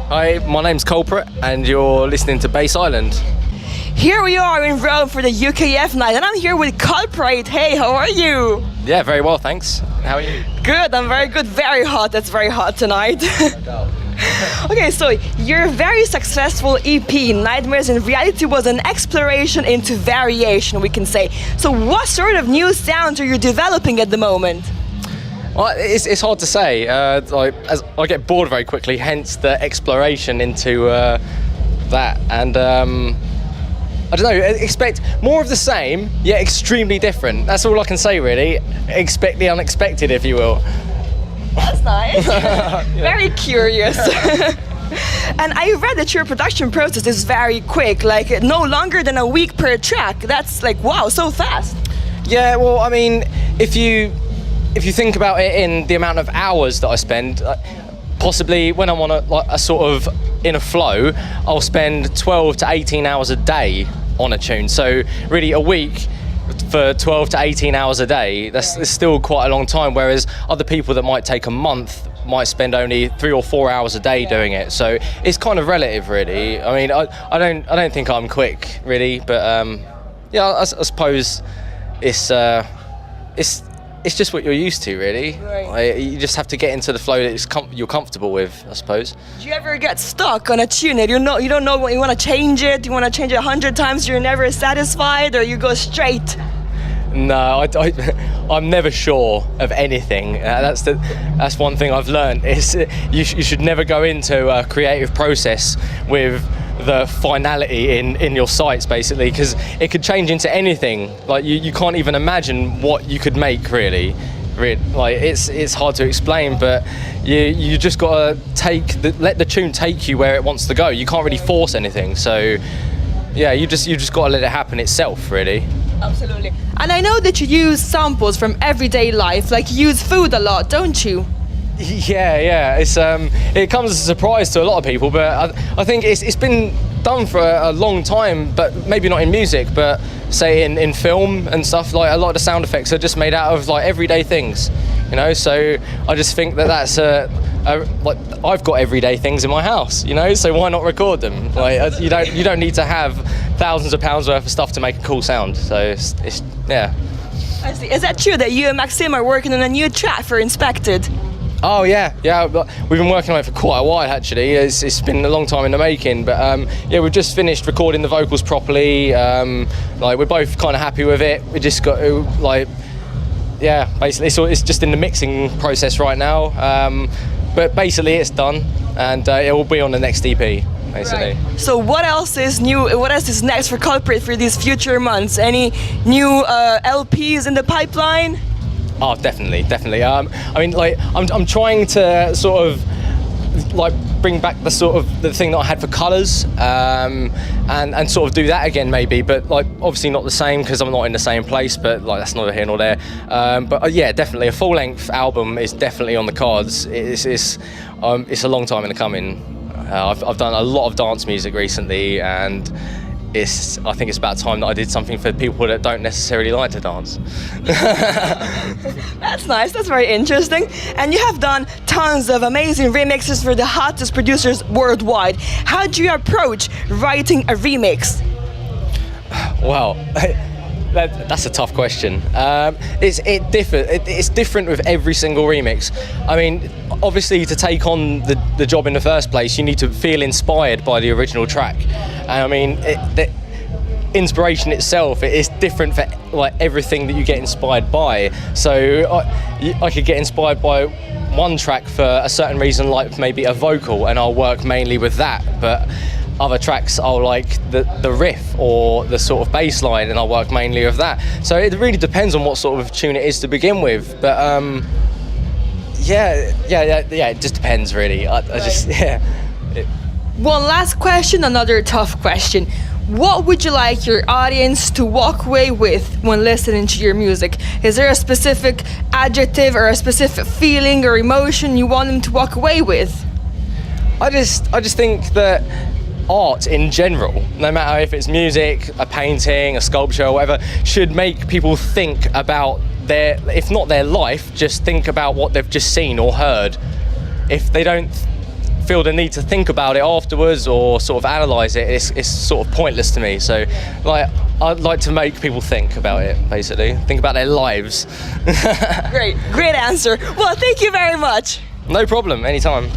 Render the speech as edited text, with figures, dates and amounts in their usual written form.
Hi, my name's CULPRATE and you're listening to Bass Island. Here we are in Rome for the UKF night, and I'm here with CULPRATE. Hey, how are you? Yeah, very well, thanks. How are you? Good, I'm very good. Very hot. It's very hot tonight. Okay, so your very successful EP, Nightmares in Reality, was an exploration into variation, we can say. So what sort of new sounds are you developing at the moment? Well, it's hard to say. As I get bored very quickly, hence the exploration into that. And I don't know, expect more of the same, yet extremely different. That's all I can say, really. Expect the unexpected, if you will. That's nice. Very curious. And I read that your production process is very quick, like no longer than a week per track. That's like, wow, so fast. Yeah, well, I mean, if you think about it in the amount of hours that I spend, possibly when I'm on a sort of in a flow, I'll spend 12 to 18 hours a day on a tune. So really a week for 12 to 18 hours a day, that's still quite a long time, whereas other people that might take a month might spend only 3 or 4 hours a day doing it. So it's kind of relative, really. I mean, I don't think I'm quick, really, but yeah, I suppose it's just what you're used to, really. Right. You just have to get into the flow that you're comfortable with, I suppose. Do you ever get stuck on a tune that you don't know what you want to change it? You want to change it 100 times, you're never satisfied, or you go straight? No, I'm never sure of anything. That's one thing I've learned. Is you should never go into a creative process with the finality in your sights, basically, because it could change into anything. Like you can't even imagine what you could make, really. Like it's hard to explain, but you just gotta let the tune take you where it wants to go. You can't really force anything, so yeah, you just gotta let it happen itself, really. Absolutely. And I know that you use samples from everyday life, like you use food a lot, don't you? Yeah. It comes as a surprise to a lot of people, but I think it's been done for a long time, but maybe not in music, but say in film and stuff. Like a lot of the sound effects are just made out of like everyday things, you know. So I just think that's like I've got everyday things in my house, you know. So why not record them? Like you don't need to have thousands of pounds worth of stuff to make a cool sound. So it's yeah. I see. Is that true that you and Maxim are working on a new track for Inspected? Oh yeah. We've been working on it for quite a while, actually. It's been a long time in the making, but yeah, we've just finished recording the vocals properly. Like we're both kind of happy with it. We just got to yeah, basically, so it's just in the mixing process right now. But basically, it's done, and it will be on the next EP. Basically. Right. So what else is new? What else is next for CULPRATE for these future months? Any new LPs in the pipeline? Oh, definitely. I mean, like, I'm trying to sort of like bring back the thing that I had for colours, and sort of do that again, maybe. But like, obviously not the same because I'm not in the same place. But like, that's neither here nor there. But yeah, definitely a full-length album is definitely on the cards. It's a long time in the coming. I've done a lot of dance music recently, and I think it's about time that I did something for people that don't necessarily like to dance. That's nice, that's very interesting. And you have done tons of amazing remixes for the hottest producers worldwide. How do you approach writing a remix? Well, that's a tough question. It's different with every single remix. I mean, obviously to take on the job in the first place, you need to feel inspired by the original track. And I mean, the inspiration itself, it is different for like everything that you get inspired by. So I could get inspired by one track for a certain reason, like maybe a vocal, and I'll work mainly with that. But other tracks I'll like the riff or the sort of bass line, and I'll work mainly with that. So it really depends on what sort of tune it is to begin with. But yeah, it just depends, really. I just, yeah. One last question, another tough question. What would you like your audience to walk away with when listening to your music? Is there a specific adjective or a specific feeling or emotion you want them to walk away with? I just think that art in general, no matter if it's music, a painting, a sculpture, or whatever, should make people think about if not their life, just think about what they've just seen or heard. If they don't feel the need to think about it afterwards or sort of analyse it, it's sort of pointless to me. So, like, I'd like to make people think about it, basically. Think about their lives. Great answer. Well, thank you very much. No problem, anytime.